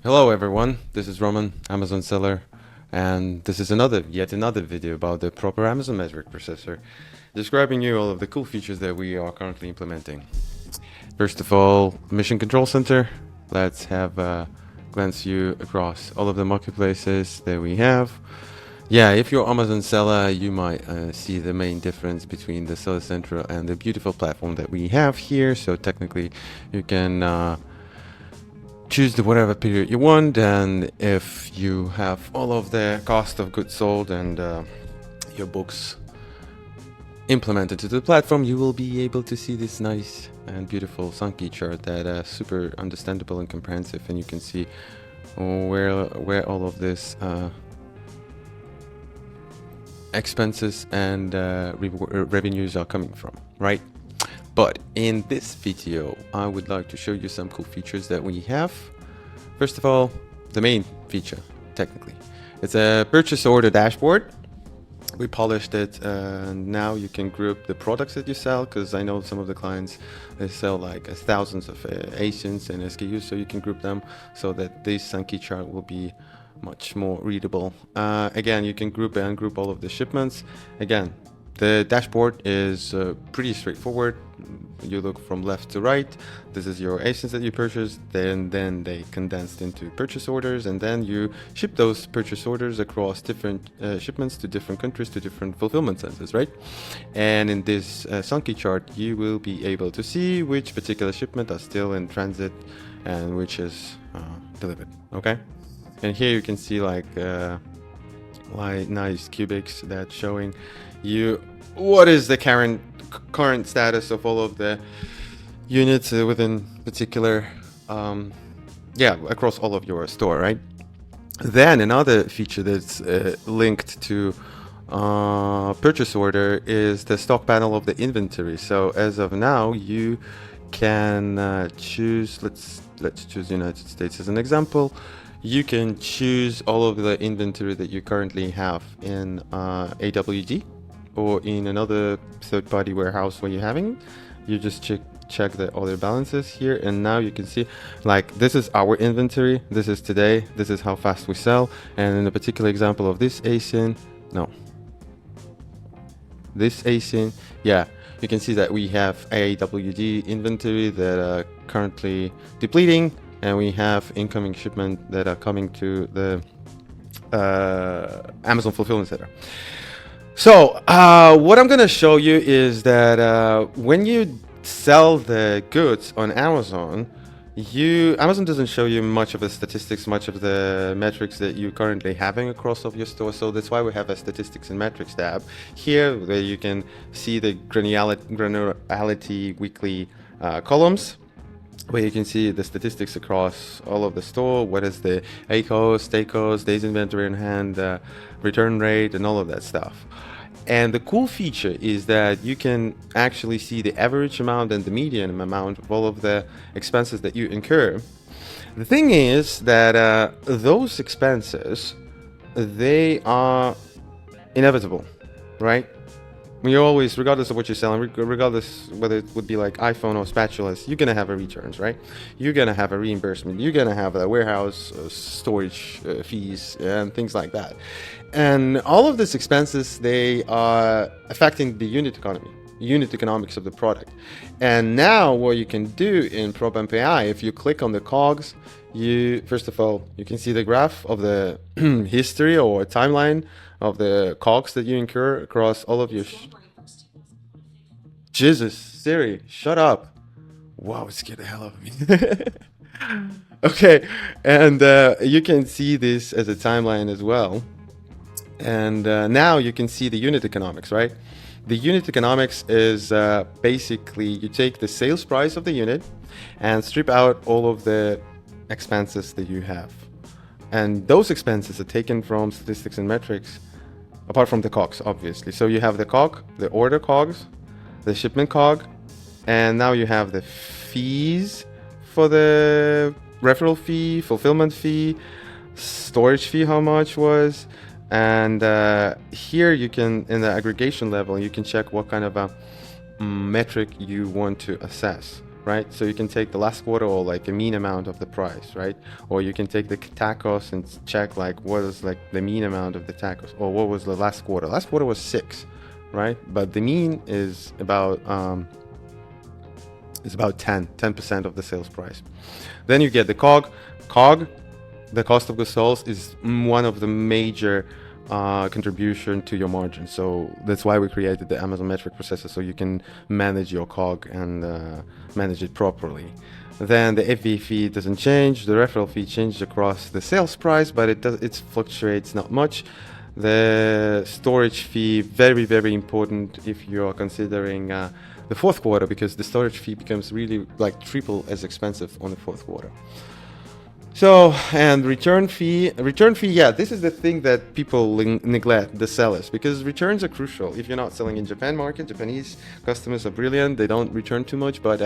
Hello everyone, this is Roman, Amazon seller, and this is yet another video about the proper Amazon metric processor, describing you all of the cool features that we are currently implementing. First of all, Mission Control Center. Let's have a glance view across all of the marketplaces that we have. Yeah, if you're Amazon seller, you might see the main difference between the Seller Central and the beautiful platform that we have here. So technically, you can choose the whatever period you want, and if you have all of the cost of goods sold and your books implemented to the platform, you will be able to see this nice and beautiful Sankey chart that is super understandable and comprehensive, and you can see where all of this expenses and revenues are coming from, right? But in this video, I would like to show you some cool features that we have. First of all, the main feature, technically. It's a purchase order dashboard. We polished it, and now you can group the products that you sell, because I know some of the clients, they sell like thousands of ASINs and SKUs, so you can group them so that this Sankey chart will be much more readable. Again, you can group and ungroup all of the shipments. Again, the dashboard is pretty straightforward. You look from left to right. This is your ASINs that you purchased, then they condensed into purchase orders, and then you ship those purchase orders across different shipments to different countries, to different fulfillment centers, right? And in this Sankey chart, you will be able to see which particular shipment are still in transit and which is delivered, okay? And here you can see like nice cubics that's showing you what is the current status of all of the units within particular across all of your store, right? Then another feature that's linked to purchase order is the stock panel of the inventory. So as of now, you can choose, let's choose United States as an example. You can choose all of the inventory that you currently have in AWD or in another third-party warehouse where you're having. You just check the other balances here, and now you can see like this is our inventory, this is today, this is how fast we sell. And in a particular example of this ASIN, yeah, you can see that we have AWD inventory that are currently depleting, and we have incoming shipment that are coming to the Amazon fulfillment center. So what I'm gonna show you is that when you sell the goods on Amazon, Amazon doesn't show you much of the statistics, much of the metrics that you're currently having across of your store. So that's why we have a statistics and metrics tab here, where you can see the granularity weekly columns, where you can see the statistics across all of the store. What is the ACOS, TACOS, days inventory in hand, return rate, and all of that stuff. And the cool feature is that you can actually see the average amount and the median amount of all of the expenses that you incur. The thing is that those expenses, they are inevitable, right? You always, regardless of what you're selling, regardless whether it would be like iPhone or spatulas, you're gonna have a returns, right? You're gonna have a reimbursement. You're gonna have a warehouse storage fees and things like that. And all of these expenses, they are affecting the unit economics of the product. And now what you can do in Propamp.ai, if you click on the COGS, first of all, you can see the graph of the history or timeline of the COGS that you incur across all of your... Jesus, Siri, shut up. Wow, it scared the hell out of me. Okay, and you can see this as a timeline as well. And now you can see the unit economics, right? The unit economics is basically you take the sales price of the unit and strip out all of the expenses that you have. And those expenses are taken from statistics and metrics, apart from the COGS, obviously. So you have the COG, the order COGS, the shipment COG, and now you have the fees for the referral fee, fulfillment fee, storage fee, how much was. And here you can, in the aggregation level, you can check what kind of a metric you want to assess, right? So you can take the last quarter or like a mean amount of the price, right? Or you can take the tacos and check like what is like the mean amount of the tacos, or what was the last quarter. Last quarter was 6, right? But the mean is about 10% of the sales price. Then you get the COG, the cost of goods sold, is one of the major contribution to your margin. So that's why we created the Amazon metric processor, so you can manage your COG and manage it properly. Then the FBA fee doesn't change. The referral fee changes across the sales price, but it fluctuates not much. The storage fee, very, very important if you are considering the fourth quarter, because the storage fee becomes really like triple as expensive on the fourth quarter. So, and return fee, yeah, this is the thing that people neglect, the sellers, because returns are crucial. If you're not selling in Japan market, Japanese customers are brilliant, they don't return too much, but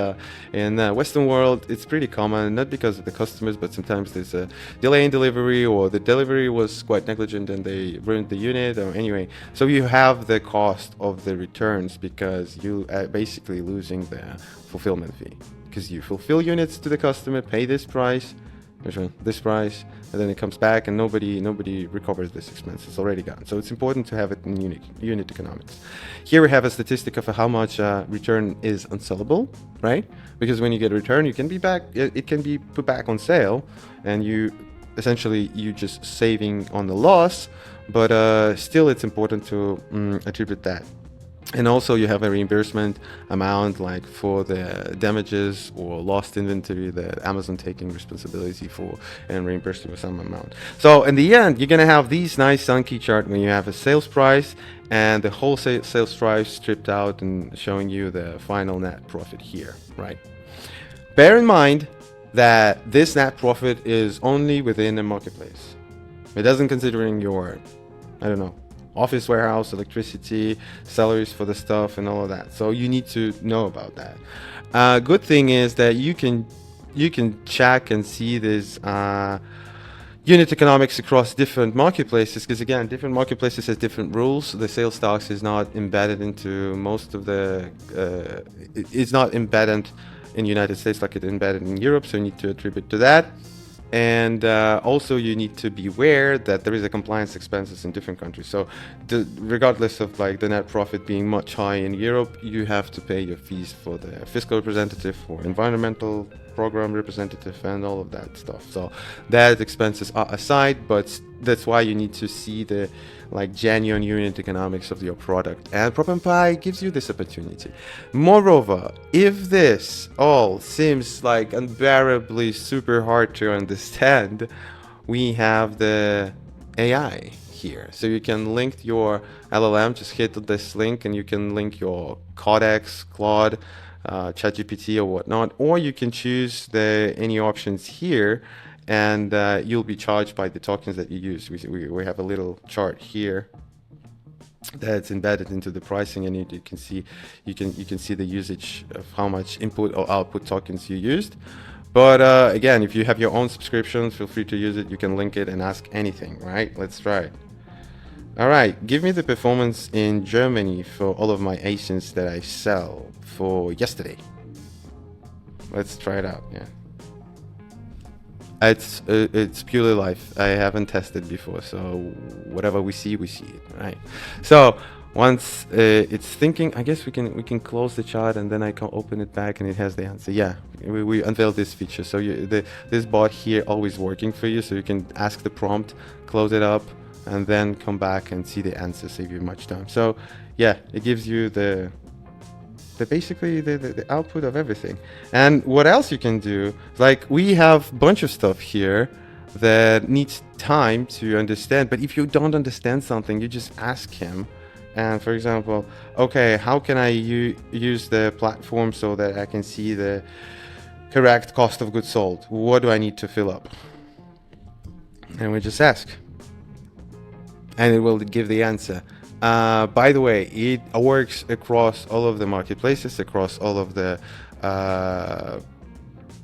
in the Western world, it's pretty common, not because of the customers, but sometimes there's a delay in delivery, or the delivery was quite negligent and they ruined the unit, or anyway. So you have the cost of the returns, because you are basically losing the fulfillment fee, because you fulfill units to the customer, pay this price, and then it comes back, and nobody recovers this expense. It's already gone. So it's important to have it in unit economics. Here we have a statistic of how much return is unsellable, right? Because when you get a return, it can be put back on sale, and you just saving on the loss, but still it's important to attribute that. And also you have a reimbursement amount, like for the damages or lost inventory that Amazon taking responsibility for and reimbursing with some amount. So in the end, you're going to have these nice chunky chart when you have a sales price and the whole sales price stripped out and showing you the final net profit here, right? Bear in mind that this net profit is only within a marketplace. It doesn't considering your, office warehouse, electricity, salaries for the stuff, and all of that. So you need to know about that. Good thing is that you can check and see this unit economics across different marketplaces, because again, different marketplaces has different rules. The sales tax is not embedded into most of the. It's not embedded in the United States like it's embedded in Europe. So you need to attribute to that. And also you need to be aware that there is a compliance expenses in different countries. So regardless of like the net profit being much higher in Europe, you have to pay your fees for the fiscal representative, for environmental program representative, and all of that stuff. So that expenses are aside, but that's why you need to see the like genuine unit economics of your product, and Propamp.ai gives you this opportunity. Moreover, if this all seems like unbearably super hard to understand, we have the AI here. So you can link your LLM, just hit this link and you can link your Codex, Claude, ChatGPT or whatnot, or you can choose any options here, and you'll be charged by the tokens that you use. We have a little chart here that's embedded into the pricing, and you can see the usage of how much input or output tokens you used. But again, if you have your own subscription, feel free to use it. You can link it and ask anything, right? Let's try it. All right, give me the performance in Germany for all of my ASINs that I sell for yesterday. Let's try it out. Yeah. It's purely live. I haven't tested before, so whatever we see it, right? So once it's thinking, I guess we can close the chart, and then I can open it back and it has the answer. Yeah, we unveiled this feature, so this bot here always working for you, so you can ask the prompt, close it up, and then come back and see the answer, save you much time. So yeah, it gives you basically the output of everything. And what else you can do, like we have a bunch of stuff here that needs time to understand, but if you don't understand something, you just ask him. And for example, okay, how can I use the platform so that I can see the correct cost of goods sold? What do I need to fill up? And we just ask, and it will give the answer. By the way, it works across all of the marketplaces, across all of the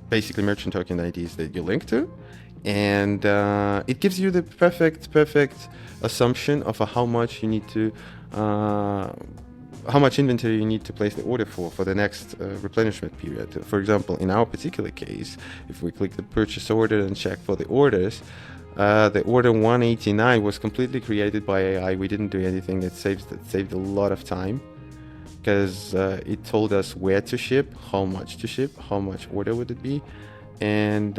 basically merchant token IDs that you link to, and it gives you the perfect assumption of how much you need to how much inventory you need to place the order for the next replenishment period. For example, in our particular case, if we click the purchase order and check for the orders, the order 189 was completely created by AI. We didn't do anything. It saved a lot of time, because it told us where to ship, how much to ship, how much order would it be, and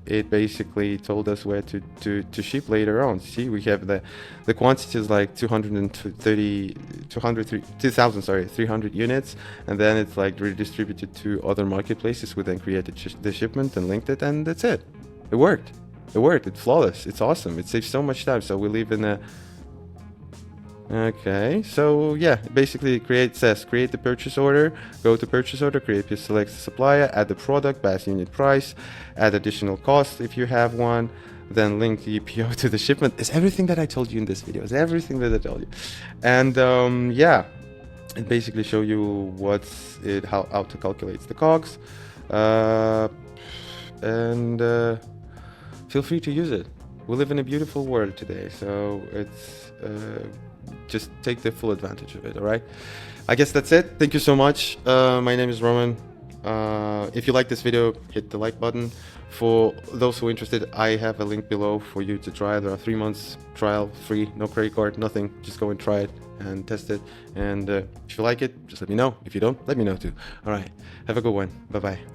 it basically told us where to ship later on. See, we have the quantities like 300 units, and then it's like redistributed to other marketplaces. We then created the shipment and linked it, and that's it. It worked. It's flawless. It's awesome. It saves so much time. So we live in a Okay, so yeah, basically create the purchase order, go to purchase order, select the supplier, add the product, base unit price, add additional cost if you have one, then link the PO to the shipment. It's everything that I told you in this video. It's everything that I told you. And yeah, it basically show you how to calculate the COGS. Feel free to use it. We live in a beautiful world today, so it's just take the full advantage of it. All right, I guess that's it. Thank you so much. My name is Roman. If you like this video, hit the like button. For those who are interested, I have a link below for you to try. There are 3 months trial, free, no credit card, nothing. Just go and try it and test it. And if you like it, just let me know. If you don't, let me know too. All right, have a good one. Bye bye.